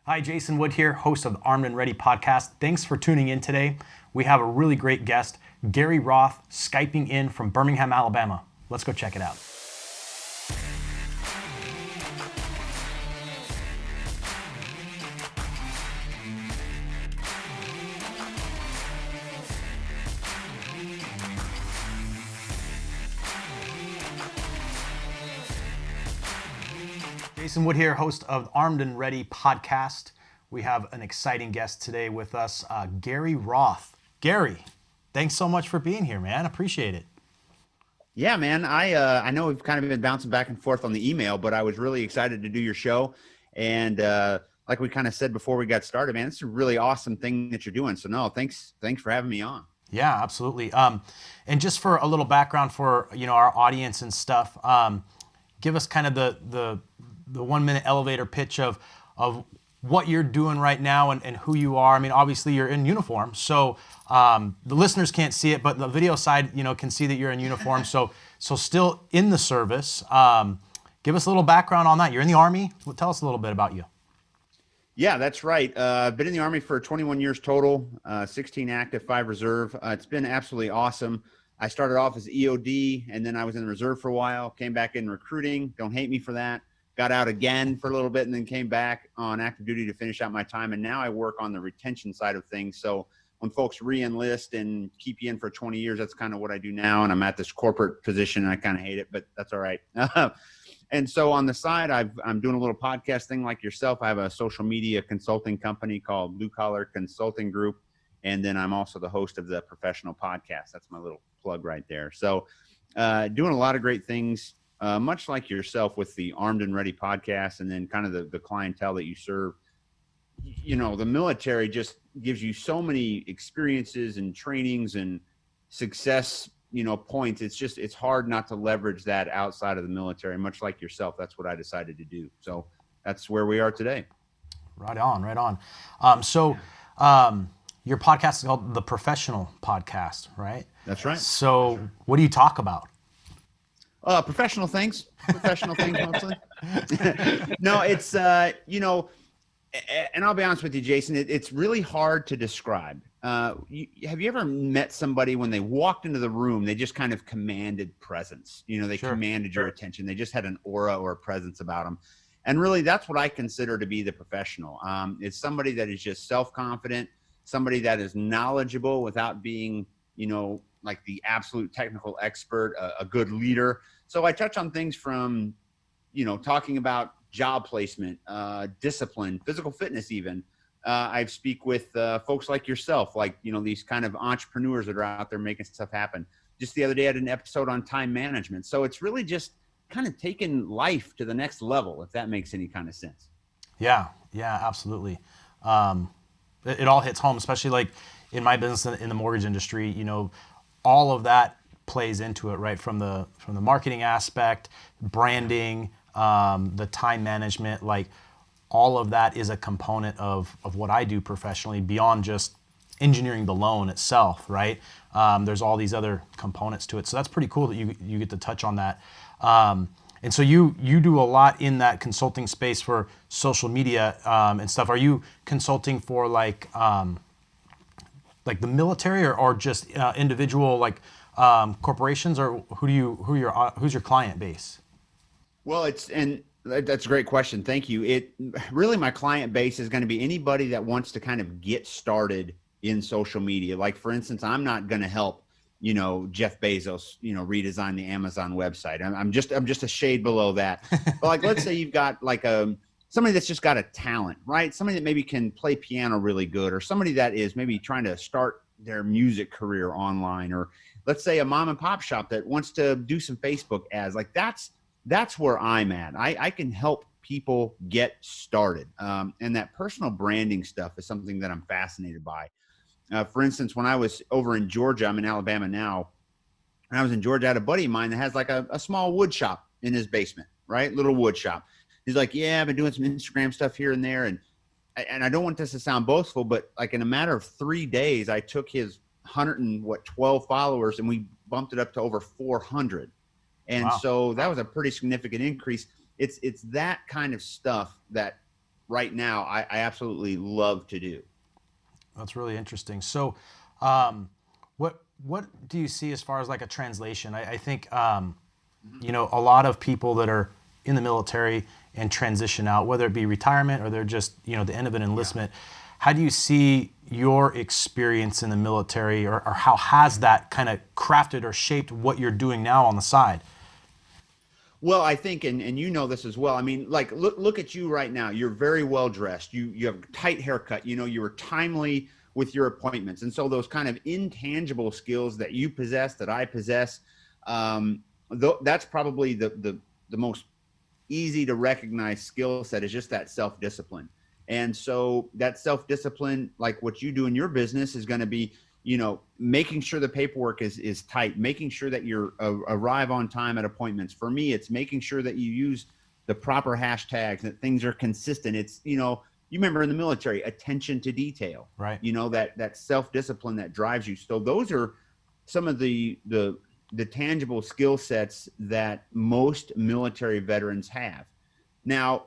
Hi, Jason Wood here, host of the Armed and Ready podcast. Thanks for tuning in today. We have a really great guest, Gary Roth, Skyping in from Birmingham, Alabama. Let's go check it out. Jason Wood here, host of the Armed and Ready podcast. We have an exciting guest today with us, Gary Roth. Gary, thanks so much for being here, man. Appreciate it. Yeah, man. I know we've kind of been bouncing back and forth on the email, but I was really excited to do your show. And like we kind of said before we got started, man, it's a really awesome thing that you're doing. So no, thanks for having me on. Yeah, absolutely. And just for a little background for our audience and stuff, give us kind of the 1 minute elevator pitch of what you're doing right now and who you are. I mean, obviously you're in uniform, so the listeners can't see it, but the video side, can see that you're in uniform. So still in the service. Give us a little background on that. You're in the Army. Tell us a little bit about you. Yeah, that's right. I've been in the Army for 21 years total, 16 active, 5 reserve. It's been absolutely awesome. I started off as EOD, and then I was in the reserve for a while, came back in recruiting. Don't hate me for that. Got out again for a little bit and then came back on active duty to finish out my time. And now I work on the retention side of things. So when folks re-enlist and keep you in for 20 years, that's kind of what I do now. And I'm at this corporate position and I kind of hate it, but that's all right. And so on the side, I'm doing a little podcast thing like yourself. I have a social media consulting company called Blue Collar Consulting Group. And then I'm also the host of the Professional Podcast. That's my little plug right there. So doing a lot of great things. Much like yourself with the Armed and Ready podcast, and then kind of the clientele that you serve. The military just gives you so many experiences and trainings and success, points. It's hard not to leverage that outside of the military. Much like yourself, that's what I decided to do. So that's where we are today. Right on. Your podcast is called The Professional Podcast, right? That's right. So what do you talk about? Professional things mostly. No, it's, and I'll be honest with you, Jason, it's really hard to describe. Have you ever met somebody when they walked into the room, they just kind of commanded presence, they Sure. commanded your attention. They just had an aura or a presence about them. And really that's what I consider to be the professional. It's somebody that is just self-confident, somebody that is knowledgeable without being, like the absolute technical expert, a good leader. So I touch on things from, talking about job placement, discipline, physical fitness even. I speak with folks like yourself, like, these kind of entrepreneurs that are out there making stuff happen. Just the other day I had an episode on time management. So it's really just kind of taking life to the next level, if that makes any kind of sense. Yeah, absolutely. It all hits home, especially like in my business in the mortgage industry, all of that plays into it, right? From the marketing aspect, branding, the time management, like all of that is a component of what I do professionally beyond just engineering the loan itself, right? There's all these other components to it. So that's pretty cool that you get to touch on that. And so you do a lot in that consulting space for social media and stuff. Are you consulting for like the military or just individual corporations, or who's your client base? Well, that's a great question. Thank you. Really, my client base is going to be anybody that wants to kind of get started in social media. Like, for instance, I'm not going to help, Jeff Bezos, redesign the Amazon website. I'm just a shade below that. But like, let's say you've got like somebody that's just got a talent, right? Somebody that maybe can play piano really good, or somebody that is maybe trying to start their music career online, or let's say a mom and pop shop that wants to do some Facebook ads. Like that's where I'm at. I can help people get started. And that personal branding stuff is something that I'm fascinated by. For instance, when I was over in Georgia, I'm in Alabama now. When I was in Georgia, I had a buddy of mine that has like a small wood shop in his basement, right? Little wood shop. He's like, yeah, I've been doing some Instagram stuff here and there. And I don't want this to sound boastful, but like in a matter of 3 days, I took his 112 followers and we bumped it up to over 400. And Wow. so that was a pretty significant increase. It's that kind of stuff that right now I absolutely love to do. That's really interesting. So, what do you see as far as like a translation? I think a lot of people that are in the military and transition out, whether it be retirement or they're just the end of an enlistment. How do you see your experience in the military, or how has that kind of crafted or shaped what you're doing now on the side? Well, I think, and you know this as well. I mean, like look at you right now. You're very well dressed. You have a tight haircut. You were timely with your appointments, and so those kind of intangible skills that you possess, that I possess, that's probably the most easy to recognize skill set is just that self-discipline. And so that self-discipline, like what you do in your business, is going to be making sure the paperwork is tight, making sure that you arrive on time at appointments. For me, it's making sure that you use the proper hashtags, that things are consistent. It's, you remember in the military, attention to detail, right? That self-discipline that drives you. So those are some of the tangible skill sets that most military veterans have. Now,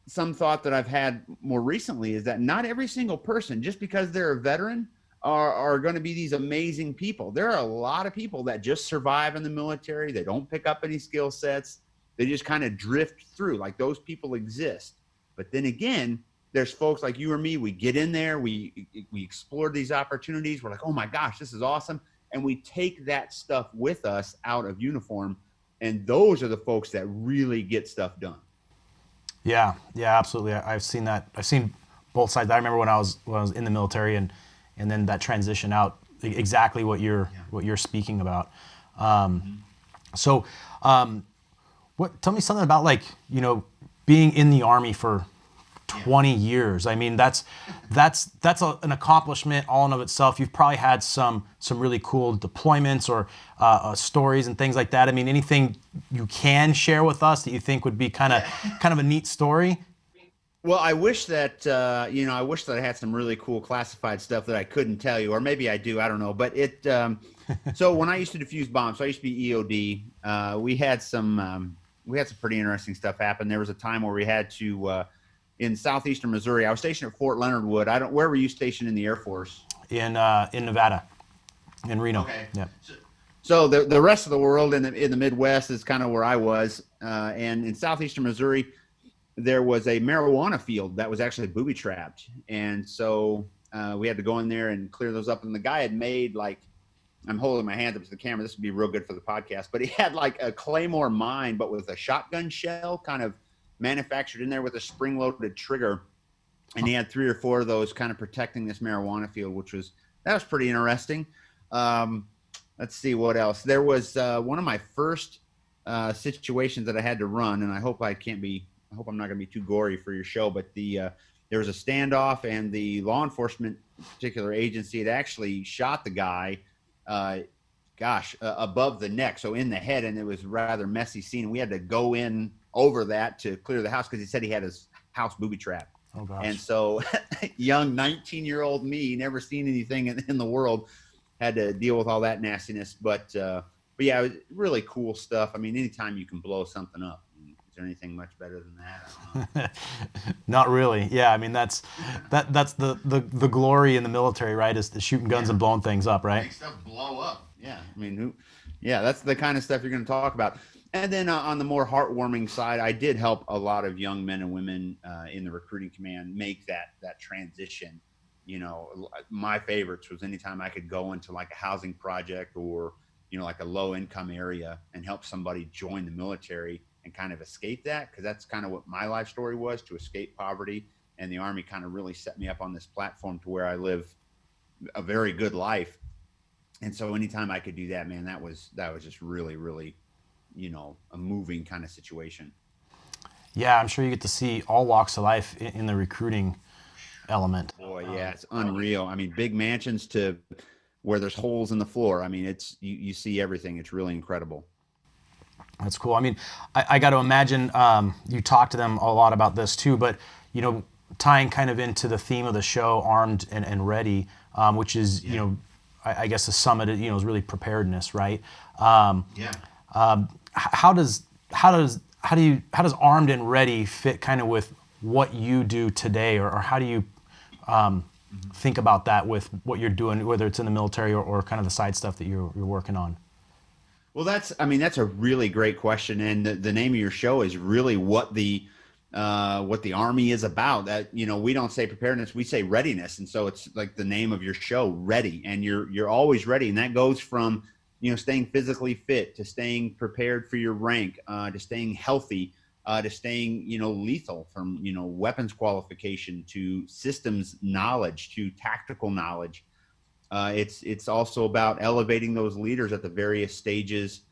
some thought that I've had more recently is that not every single person, just because they're a veteran, are going to be these amazing people. There are a lot of people that just survive in the military. They don't pick up any skill sets. They just kind of drift through. Like, those people exist. But then again, there's folks like you or me. We get in there, we explore these opportunities. We're like, oh my gosh, this is awesome. And we take that stuff with us out of uniform. And those are the folks that really get stuff done. Yeah, absolutely. I've seen that. I've seen both sides. I remember when I was in the military, and then that transition out, exactly what you're speaking about. So, tell me something about, like, being in the Army for 20 years. I mean, that's an accomplishment all in of itself. You've probably had some really cool deployments or stories and things like that. I mean, anything you can share with us that you think would be kind of a neat story? Well, I wish that I had some really cool classified stuff that I couldn't tell you, or maybe I do, I don't know. But so when I used to defuse bombs, so I used to be EOD. We had some pretty interesting stuff happen. There was a time where we had to, in southeastern Missouri. I was stationed at Fort Leonard Wood. Where were you stationed in the Air Force? In Nevada, in Reno. Okay. Yeah. So the rest of the world in the Midwest is kind of where I was, and in southeastern Missouri, there was a marijuana field that was actually booby trapped, and so we had to go in there and clear those up. And the guy had made, like, I'm holding my hands up to the camera. This would be real good for the podcast, but he had like a Claymore mine, but with a shotgun shell kind of manufactured in there with a spring-loaded trigger, and he had 3 or 4 of those kind of protecting this marijuana field, that was pretty interesting. Let's see what else. There was one of my first situations that I had to run, and I hope I'm not going to be too gory for your show, but there was a standoff, and the law enforcement particular agency had actually shot the guy above the neck, so in the head, and it was a rather messy scene. And we had to go in over that to clear the house because he said he had his house booby trapped. Oh, gosh. And so young 19-year-old me, never seen anything in the world, had to deal with all that nastiness. But yeah, it was really cool stuff. I mean, anytime you can blow something up, is there anything much better than that? I don't know. Not really. Yeah, I mean, that's the glory in the military, right? Is the shooting guns and blowing things up, right? Make stuff blow up. Yeah, I mean, that's the kind of stuff you're going to talk about. And then on the more heartwarming side, I did help a lot of young men and women in the recruiting command make that transition. My favorites was anytime I could go into like a housing project or, like a low income area and help somebody join the military and kind of escape that. Cause that's kind of what my life story was, to escape poverty. And the Army kind of really set me up on this platform to where I live a very good life. And so anytime I could do that, man, that was just really, really, a moving kind of situation. Yeah, I'm sure you get to see all walks of life in the recruiting element. Boy, yeah, it's unreal. I mean, big mansions to where there's holes in the floor. I mean, it's you see everything. It's really incredible. That's cool. I mean, I got to imagine you talk to them a lot about this too, but tying kind of into the theme of the show, Armed and Ready, which is I guess the summit is really preparedness, right? How does Armed and Ready fit kind of with what you do today, or how do you think about that with what you're doing, whether it's in the military or kind of the side stuff that you're working on? Well, that's a really great question, and the name of your show is really what the Army is about. That, we don't say preparedness, we say readiness, and so it's like the name of your show, Ready, and you're always ready, and that goes from staying physically fit to staying prepared for your rank, to staying healthy, to staying lethal, from weapons qualification to systems knowledge to tactical knowledge. It's also about elevating those leaders at the various stages,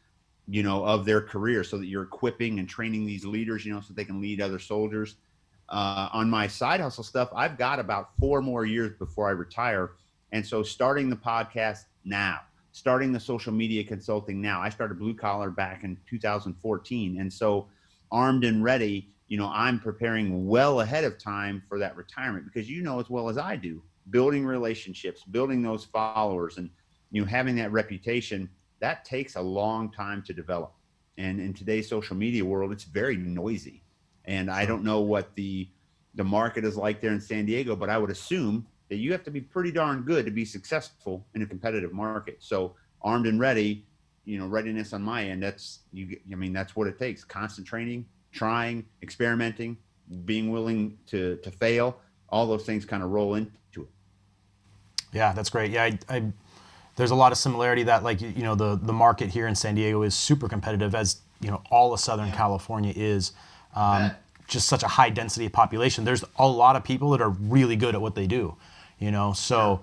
of their career, so that you're equipping and training these leaders, so they can lead other soldiers. On my side hustle stuff, I've got about 4 more years before I retire. And so starting the podcast now, starting the social media consulting now. I started Blue Collar back in 2014. And so armed and ready, I'm preparing well ahead of time for that retirement, because as well as I do, building relationships, building those followers, and having that reputation, that takes a long time to develop. And in today's social media world, it's very noisy. And I don't know what the market is like there in San Diego, but I would assume that you have to be pretty darn good to be successful in a competitive market. So armed and ready, readiness on my end, that's what it takes. Constant training, trying, experimenting, being willing to fail. All those things kind of roll into it. Yeah, that's great. Yeah, there's a lot of similarity that, like, the market here in San Diego is super competitive, as all of Southern California is. Just such a high density of population. There's a lot of people that are really good at what they do, so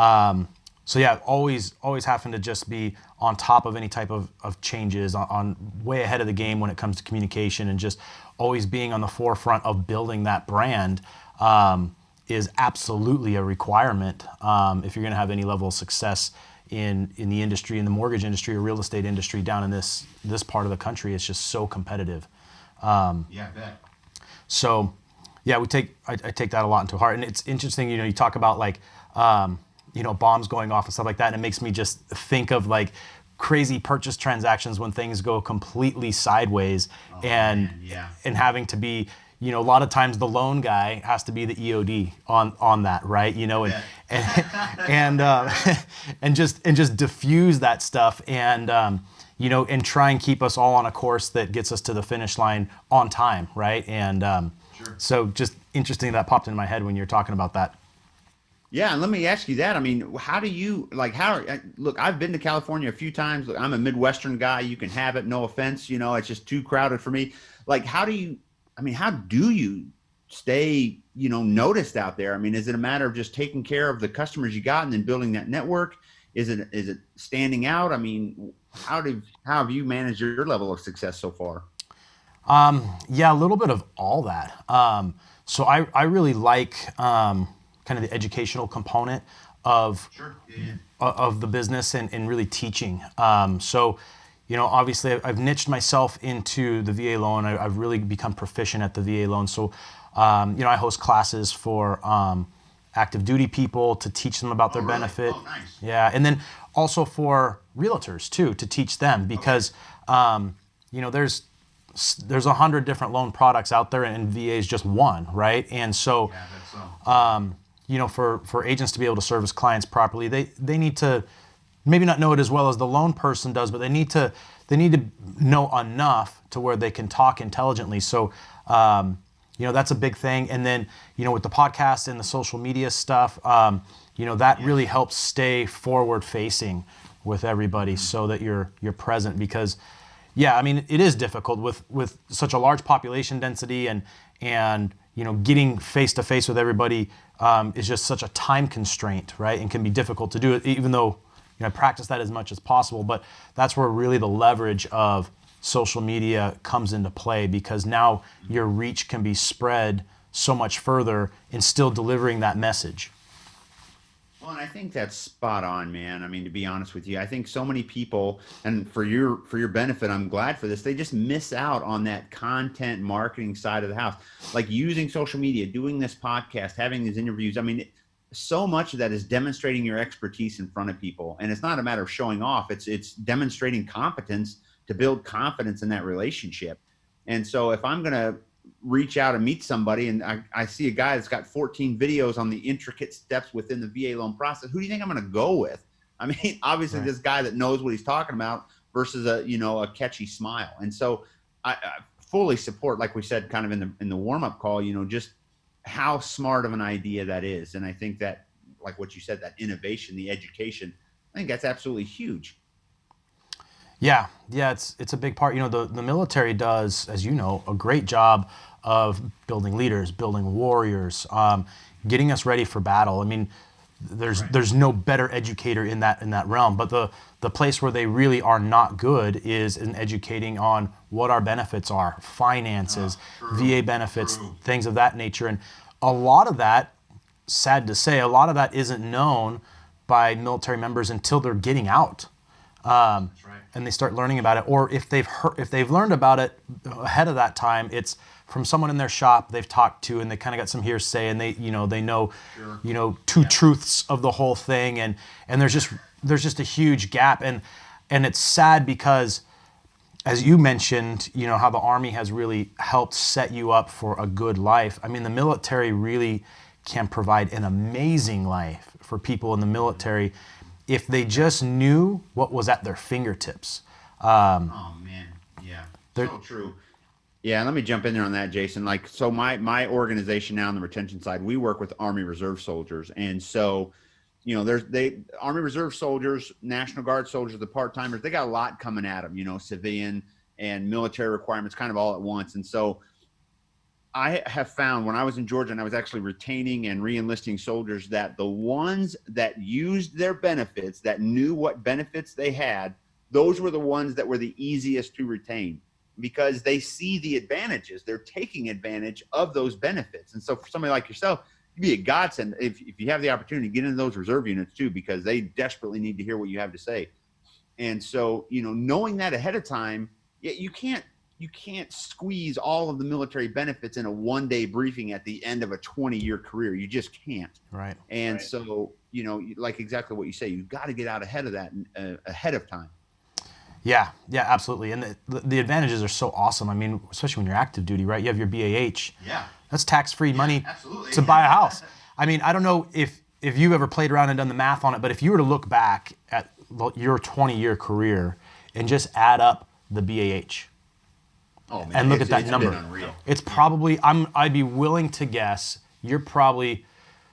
yeah, always having to just be on top of any type of changes, on way ahead of the game when it comes to communication, and just always being on the forefront of building that brand is absolutely a requirement if you're going to have any level of success in the industry, in the mortgage industry or real estate industry down in this part of the country. It's just so competitive. I bet. So, yeah, I take that a lot into heart, and it's interesting. You talk about like, bombs going off and stuff like that, and it makes me just think of like crazy purchase transactions when things go completely sideways, and having to be, a lot of times the loan guy has to be the EOD on that, right? And just diffuse that stuff, and and try and keep us all on a course that gets us to the finish line on time, right? And Sure. So just interesting that popped in my head when you're talking about that. Yeah, and let me ask you that. I mean, how do you look, I've been to California a few times. Look, I'm a Midwestern guy. You can have it, no offense. It's just too crowded for me. Like, how do you stay, noticed out there? I mean, is it a matter of just taking care of the customers you got and then building that network? Is it standing out? I mean, how have you managed your level of success so far? Yeah, a little bit of all that. So I really like kind of the educational component of Sure. of the business, and really teaching. So, obviously I've niched myself into the VA loan. I've really become proficient at the VA loan. So, I host classes for active duty people to teach them about their benefit. Oh, nice. Yeah, and then also for realtors too, to teach them, because there's 100 different loan products out there, and VA is just one, right? And so, for agents to be able to service clients properly, they need to maybe not know it as well as the loan person does, but they need to know enough to where they can talk intelligently. So, that's a big thing. And then, with the podcast and the social media stuff, that really helps stay forward facing with everybody, so that you're present, because it is difficult with such a large population density, and getting face to face with everybody is just such a time constraint, right? And can be difficult to do it, even though I practice that as much as possible. But that's where really the leverage of social media comes into play, because now your reach can be spread so much further and still delivering that message. Well, and I think that's spot on, man. I mean, to be honest with you, I think so many people, and for your benefit, I'm glad for this, they just miss out on that content marketing side of the house, like using social media, doing this podcast, having these interviews. I mean, so much of that is demonstrating your expertise in front of people, and it's not a matter of showing off. It's demonstrating competence to build confidence in that relationship. And so if I'm going to reach out and meet somebody, and I see a guy that's got 14 videos on the intricate steps within the VA loan process. Who do you think I'm going to go with? I mean, obviously this guy that knows what he's talking about versus a catchy smile. And so I fully support, like we said, kind of in the warm-up call, just how smart of an idea that is. And I think that, like what you said, that innovation, the education, I think that's absolutely huge. Yeah, it's a big part. The military does, as you know, a great job of building leaders, building warriors, getting us ready for battle. I mean, there's no better educator in that realm. But the place where they really are not good is in educating on what our benefits are, finances, VA benefits, things of that nature. And a lot of that, sad to say, a lot of that isn't known by military members until they're getting out. And they start learning about it, or if they've learned about it ahead of that time, it's from someone in their shop they've talked to, and they kind of got some hearsay, and they know two truths of the whole thing, and there's just a huge gap, and it's sad because, as you mentioned, how the Army has really helped set you up for a good life. I mean, the military really can provide an amazing life for people in the military if they just knew what was at their fingertips. Oh man, yeah, so true. Yeah, let me jump in there on that, Jason. So my organization now on the retention side, we work with Army Reserve soldiers, and so there's Army Reserve soldiers, National Guard soldiers, the part-timers, they got a lot coming at them, civilian and military requirements kind of all at once. And so I have found when I was in Georgia and I was actually retaining and re-enlisting soldiers that the ones that used their benefits, that knew what benefits they had, those were the ones that were the easiest to retain because they see the advantages. They're taking advantage of those benefits. And so for somebody like yourself, it'd be a godsend if you have the opportunity to get into those reserve units too, because they desperately need to hear what you have to say. And so, knowing that ahead of time, you can't squeeze all of the military benefits in a one-day briefing at the end of a 20-year career. You just can't. Right. And so, like exactly what you say, you've got to get out ahead of that, ahead of time. Yeah, absolutely. And the advantages are so awesome. I mean, especially when you're active duty, right? You have your BAH. Yeah. That's tax-free money to buy a house. I mean, I don't know if you've ever played around and done the math on it, but if you were to look back at your 20-year career and just add up the BAH, and look at that number. It's probably, I'd be willing to guess, you're probably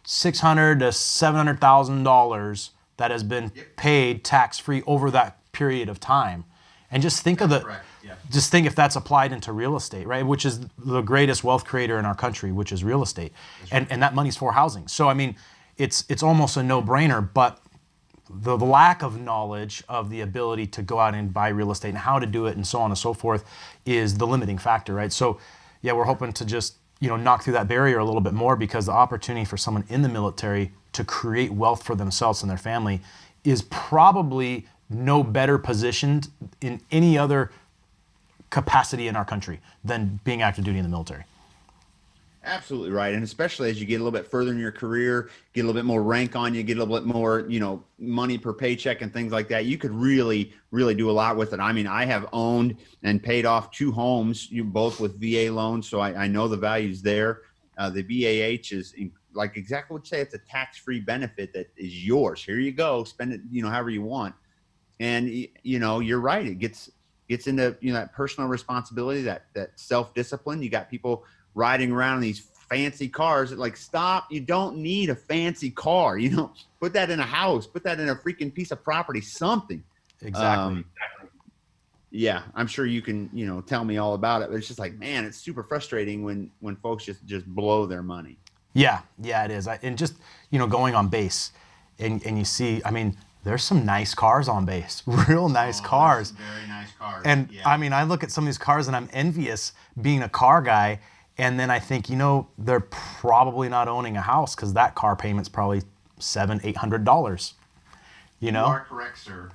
$600,000 to $700,000 that has been paid tax-free over that period of time. And just think just think if that's applied into real estate, right? Which is the greatest wealth creator in our country, which is real estate. And that money's for housing. So, I mean, it's almost a no-brainer, but the lack of knowledge of the ability to go out and buy real estate and how to do it and so on and so forth is the limiting factor, right? So, yeah, we're hoping to just, knock through that barrier a little bit more because the opportunity for someone in the military to create wealth for themselves and their family is probably no better positioned in any other capacity in our country than being active duty in the military. Absolutely right. And especially as you get a little bit further in your career, get a little bit more rank on you, get a little bit more, money per paycheck and things like that. You could really, really do a lot with it. I mean, I have owned and paid off 2 homes, both with VA loans. So I know the values there. The BAH is like exactly what you say. It's a tax-free benefit that is yours. Here you go. Spend it, however you want. And, you're right. It gets into, that personal responsibility, that self-discipline. You got people riding around in these fancy cars that stop. You don't need a fancy car. Put that in a house, put that in a freaking piece of property, something. Exactly. Yeah, I'm sure you can, tell me all about it, but it's just man, it's super frustrating when folks just blow their money. Yeah, it is. And just, going on base and you see, I mean, there's some nice cars on base, real nice cars. Very nice cars. And I mean, I look at some of these cars and I'm envious being a car guy. And then I think, they're probably not owning a house because that car payment's probably $700-800. You are correct, sir.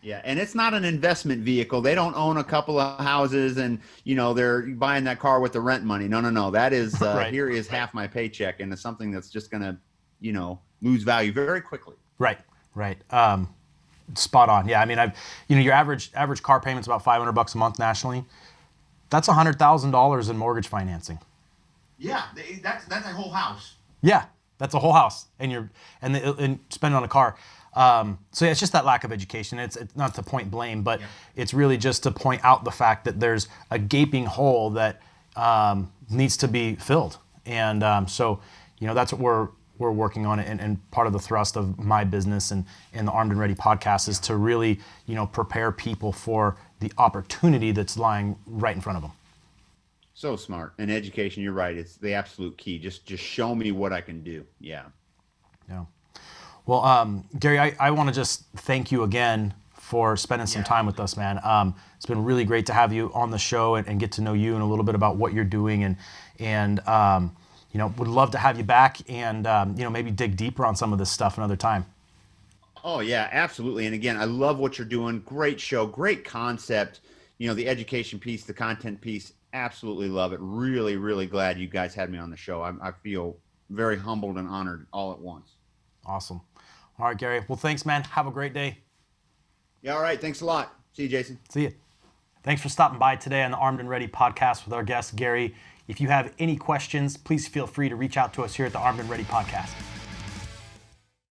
Yeah, and it's not an investment vehicle. They don't own a couple of houses and, they're buying that car with the rent money. No. That is, right. Here is half my paycheck, and it's something that's just going to, lose value very quickly. Right. Spot on. Yeah, I mean, your average car payment's about $500 a month nationally. That's $100,000 in mortgage financing. Yeah, that's a whole house. Yeah, that's a whole house, and spend it on a car. So yeah, it's just that lack of education. It's not to point blame, but it's really just to point out the fact that there's a gaping hole that needs to be filled. And so, that's what we're working on, and part of the thrust of my business and the Armed and Ready podcast is to really, prepare people for the opportunity that's lying right in front of them. So smart. And education, you're right. It's the absolute key. Just show me what I can do. Yeah. Yeah. Well, Gary, I want to just thank you again for spending some time with us, man. It's been really great to have you on the show and get to know you and a little bit about what you're doing, and would love to have you back and maybe dig deeper on some of this stuff another time. Oh yeah, absolutely. And again, I love what you're doing. Great show, great concept. The education piece, the content piece, absolutely love it. Really, really glad you guys had me on the show. I feel very humbled and honored all at once. Awesome. All right, Gary. Well, thanks, man. Have a great day. Yeah, all right. Thanks a lot. See you, Jason. See you. Thanks for stopping by today on the Armed and Ready podcast with our guest, Gary. If you have any questions, please feel free to reach out to us here at the Armed and Ready podcast.